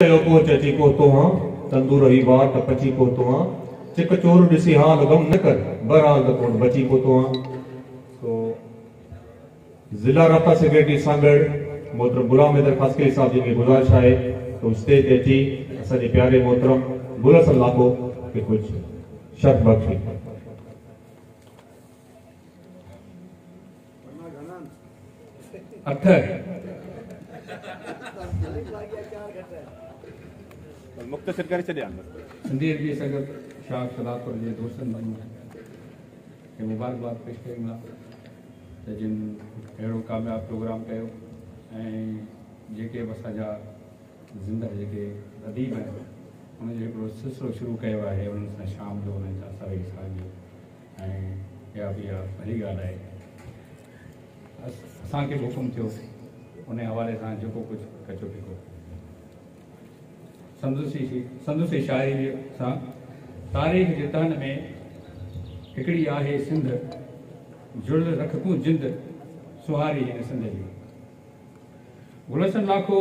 चची को तो हाँ तंदूर ही बात पची को तो हाँ चिक चोर दिसी हाल गम न कर बहरहाल तो कौन बची को तो हाँ। तो जिला राब्ता सेक्रेटरी सांगड़ मोहतरम गुलाम हैदर खासकरी साहब जी की गुजारिश है तो स्टेज ते अची असांजे प्यारे मोहतरम गुलशन लाखो के कुछ शर्त बख्शी। मुख्तसर करे छॾिया सिंधी अदबी संगत शाह सदापुर जे दोस्तनि खे मुबारकबाद पेश कयूं त जिन अहिड़ो कामयाबु प्रोग्राम कयो ऐं जेके बि असांजा ज़िंदा जेके अदीब आहिनि उनजो हिकिड़ो सिलसिलो शुरू कयो आहे उन्हनि सां शाम जो उन्हनि सां सवेर सां जो ऐं इहा बि भली ॻाल्हि आहे। असांखे बि हुकुम थियो उन हवाले सां जेको कुझु कचो पिको संदुसी शाइरी सां तारीख़ जे तहन में हिकिड़ी आहे सिंध जुड़ रखूं जिंद सुहारी हिन सिंध जी। गुलशन लाखो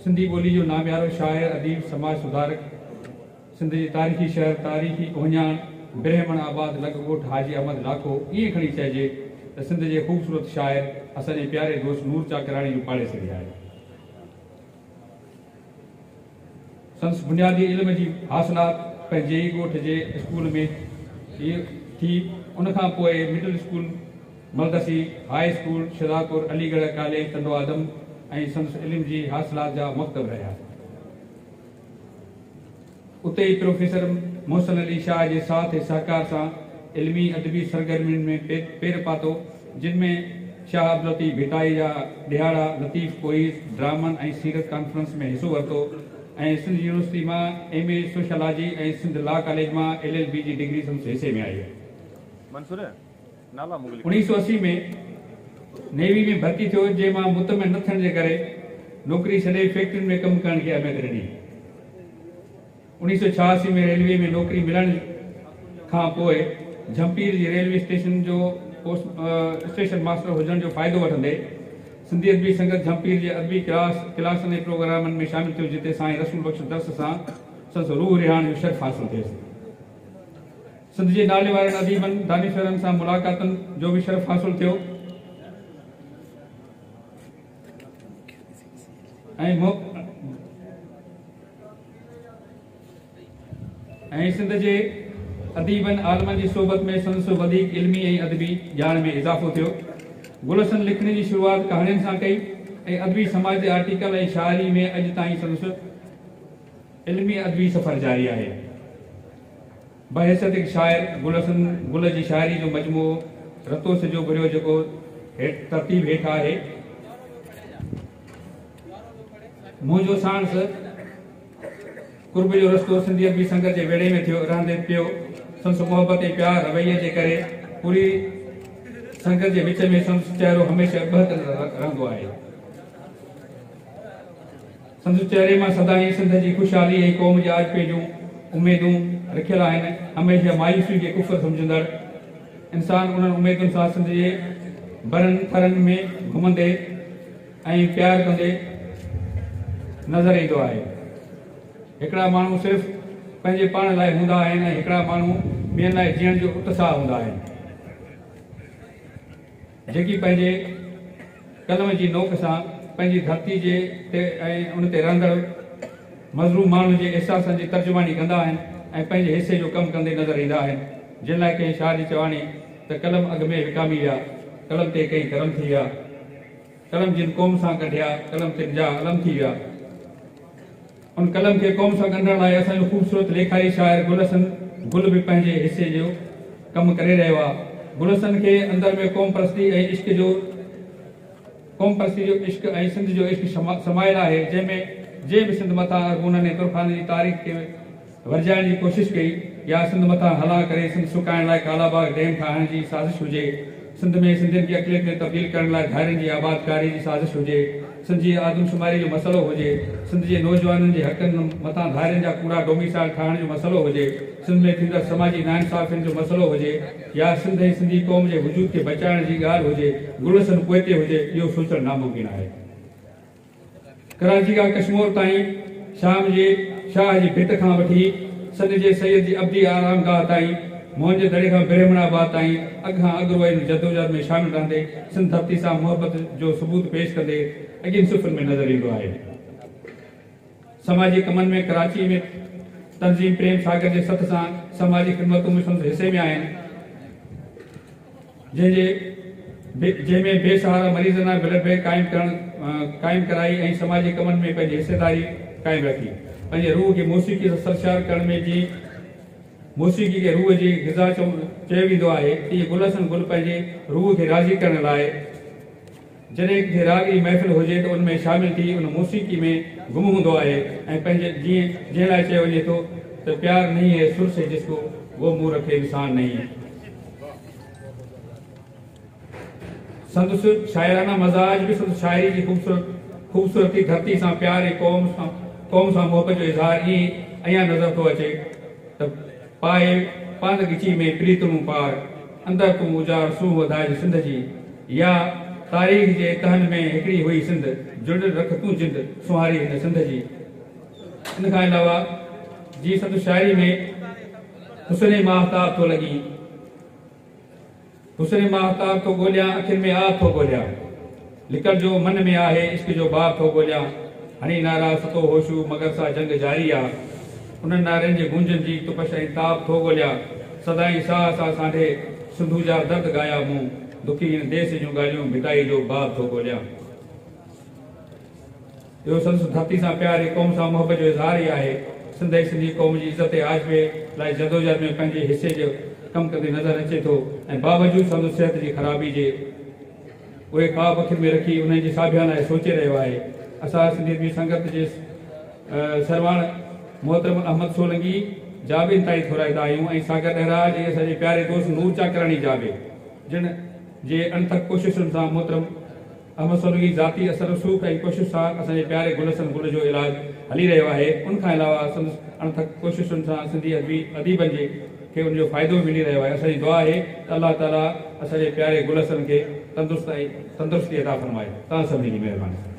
सिंधी ॿोली जो नामियारो शाइर अदीब समाज सुधारक सिंध जी तारीख़ी शहर तारीख़ी ओहञाण ब्रह्मण आबाद लॻ ॻोठ हाजी अहमद लाखो ईअं खणी चइजे त सिंध जे ख़ूबसूरत शाइर असांजे प्यारे दोस्त नूर चाकराणी जो पाड़े सघी आहे। संस बुनियादी इल्म जी हासिलात पंहिंजे ई ॻोठ जे स्कूल में थी उनखां पोइ मिडिल स्कूल मलदसी high school Shidapur Aligarh college Tando Adam ऐं संस इल्म जी हासिलात जा मकतब रहिया। उते ई प्रोफेसर मोहसिन अली शाह जे साथ सहकार सां इल्मी अदबी सरगर्मियुनि में पेर पातो जिनमें शाह अब्दुल लतीफ़ भिटाई जा ॾियारा लतीफ़ कोईस ड्रामन ऐं सीरत कॉन्फ्रेंस में हिसो वरितो ऐं सिंध यूनिवर्सिटी मां MA सोशलॉजी ऐं सिंध लॉ कॉलेज मां LLB जी डिग्री संस हिसे में आई है। 1980 में नेवी में भर्ती थियो जंहिं मां मुतमिन न थियण जे करे नौकरी छॾे फैक्ट्रियुनि में कमु करण खे अहमियत ॾिनी। 1986 में रेलवे में नौकरी मिलण खां पोइ झंपीर जी रेलवे स्टेशन जो स्टेशन मास्टर हुजण जो फ़ाइदो वठंदे सिंधी अदबी संगत झंपीर जे अदबी क्लासनि ऐं प्रोग्रामनि में शामिल थियो जिते साईं रसूल बख्श दर्स सां संस रूह रिहाण जो शर्फ़ हासिल थियसि। सिंध जे नाले वारनि अदीबनि दानिशवरनि सां मुलाक़ातनि जो बि शर्फ़ हासिल थियो ऐं सिंध जे अदीबनि आलमनि जी सोबत में संस वधीक इल्मी ऐं अदबी ॼाण में इज़ाफ़ो थियो। गुलशन लिखण जी शुरूआत कहाणियुनि सां कई ऐं अदबी समाज जे आर्टिकल ऐं शाइरी में अॼु ताईं संस इल्मी अदबी सफ़र जारी आहे। बहैसियत हिकु शाइर गुलशन गुल जी शाइरी जो मजमूओ रतो सिजो घुरियो जेको तरतीब हेठि आहे। मुंहिंजो साणस कुर्ब जो रस्तो सिंधी अदबी संगत जे वेड़े में थियो रहंदे पियो संस मोहब्बत ऐं प्यार रवैये जे करे पूरी संगत जे विच में संस चेहरो हमेशह बहतर रहंदो आहे। संस चेहरे मां सदाईं सिंध जी ख़ुशहाली ऐं क़ौम जे आजपे जूं उमेदूं रखियल आहिनि। हमेशह मायूसी खे कुफर सम्झंदड़ इंसान उन्हनि उमेदुनि सां सिंध जे बरनि थरनि में घुमंदे ऐं प्यार कंदे नज़र ईंदो आहे। हिकिड़ा माण्हू सिर्फ़ पंहिंजे पाण लाइ हूंदा आहिनि ऐं हिकिड़ा माण्हू ॿियनि लाइ जीअण जो उत्साह हूंदा आहिनि जेकी पंहिंजे कलम जी नोक सां पंहिंजी धरती जे ऐं उन ते रहंदड़ मज़लूम माण्हू जे अहसासनि जी तर्जुमानी कंदा आहिनि ऐं पंहिंजे हिसे जो कमु कंदे नज़र ईंदा आहिनि। जिन लाइ कंहिं शाह जी चवाणी त कलम अॻ में विकामी विया कलम ते कई करम थी विया कलम जिन क़ौम सां कढिया कलम तिन जा अलम थी विया। उन कलम के क़ौम सां ॻंढण लाइ असांजो ख़ूबसूरत लेखारी शाइर गुलशन गुल बि पंहिंजे हिसे जो कमु करे रहियो आहे। गुलशन के अंदर में क़ौम परस्ती ऐं इश्क ऐं सिंध जो इश्क समायल आहे जंहिंमें जे बि सिंध मथां अरगूननि ऐं तुर्खाननि जी तारीख़ खे वरजाइण जी कोशिशि कई या सिंध मथां हला करे सिंध सुकाइण लाइ कालाबाग डैम ठाहिण जी साज़िश हुजे सिंध में सिंधियुनि खे अक़लियत में तब्दील करण लाइ धारियुनि जी आबादकारी जी साज़िश हुजे सिंध जी आदमशुमारी जो मसइलो हुजे सिंध जे नौजवाननि जे हक़नि मथां धारियुनि जा कूड़ा डोमिसाइल ठाहिण जो मसइलो हुजे सिंध में थींदड़ समाजी नाइंसाफ़ियुनि जो मसइलो हुजे या सिंध ऐं सिंधी क़ौम जे वजूद खे बचाइण जी ॻाल्हि हुजे गुलशन पोइ ते हुजे इहो सोचणु नामुमकिन आहे। कराची खां कश्मीर ताईं शाम जे शाह जी भित खां वठी सन जे सैयद जी अब्दी आरामगाह ताईं मोहन जे दड़े खां ब्रह्मणाबाद ताईं अॻां अॻुवाई जदोजहद में शामिल रहंदे सिंध धरती सां मोहबत जो सबूत पेश कंदे अॻियनि सुफ़ुनि में नज़र ईंदो आहे। समाजी कमनि में कराची में तंज़ीम प्रेम सागर जे सथ सां समाजी ख़िदमतूं में संदसि हिसे में आहिनि, जंहिंमें बेसहारा मरीज़नि लाइ ब्लड बैंक क़ाइमु कराई ऐं समाजी कमनि में पंहिंजी हिसेदारी क़ाइमु रखी। पंहिंजे रूह खे मौसीक़ी सां सरशार करण में जी मौसीक़ी खे रूह जी ग़िज़ा चयो वेंदो आहे। इहे गुलसन गुल पंहिंजे रूह खे राज़ी करण लाइ जॾहिं किथे राग जी महफ़िल हुजे त उनमें शामिल थी उन मौसीक़ी में गुम हूंदो आहे ऐं पंहिंजे जंहिं लाइ चयो वञे थो त प्यार नहीं है सुर से जिसको वो मुंह रखे इंसान नहीं है। संदसि शायराना मज़ाज भी संदसि शायरी जी खूबसूरती धरती सां प्यार ऐं क़ौम सां मोहबत जो इज़हार ईअं अञा नज़र थो अचे त पाए पान गिची में प्रीतमूं पार अंदर तूं उजाड़ सूह वधाए सिंध जी, या तारीख़ जे तहन में हिकिड़ी हुई सिंध जुड़ रख तूं जिंद सुहारी हिन सिंध जी। इन खां अलावा जी संदसि शायरी में हुस्न माहताब थो लॻी, हुस्न माहताब थो ॻोल्हियां अखियुनि में आह थो ॻोल्हियां, लिकड़ जो मन में आहे इश्क जो बाब थो ॻोल्हियां, हणी नारा सतो होशू मगर सां जंग जारी आहे, उन्हनि नारनि जे गूंजनि जी तुपश ऐं ताब थो ॻोल्हियां, सदाई साह सां सांढे सिंधू जा दर्द गाया मूं, दुखी हिन देश जूं ॻाल्हियूं भिटाई जो बाब थो ॻोल्हियां। इहो संदसि धरती सां प्यार ऐं क़ौम सां मोहबत जो इज़हार ई आहे। सिंध ऐं सिंधी क़ौम जी इज़त ऐं आज़मे लाइ जदोजहद में पंहिंजे हिसे जो कमु कंदे नज़र अचे थो ऐं बावजूद संदसि सिहत जी ख़राबी जे उहे ख़्वाब अखियुनि में रखी उन्हनि जी साभिया लाइ सोचे रहियो आहे। असां सिंधी बि संगत जे सरवाण मोहतरम अहमद सोलंगी जाबिन ताईं थोराईंदा आहियूं ऐं सागर डहराज ऐं असांजे प्यारे दोस्त नूर चाकराणी जाबे जिन जे अणथक कोशिशुनि सां मोहतरम अहमद सोलंगी ज़ाती असर रसूख़ ऐं कोशिश सां असांजे प्यारे गुलसन गुल जो इलाज हली रहियो आहे। उनखां अलावा संदसि अणथक कोशिशुनि सां सिंधी अदीबनि जे खे उनजो फ़ाइदो मिली रहियो आहे। असांजी दुआ आहे त अलाह ताला असांजे प्यारे गुलसन खे तंदुरुस्ती अता फ़रमाए। तव्हां सभिनी जी महिरबानी।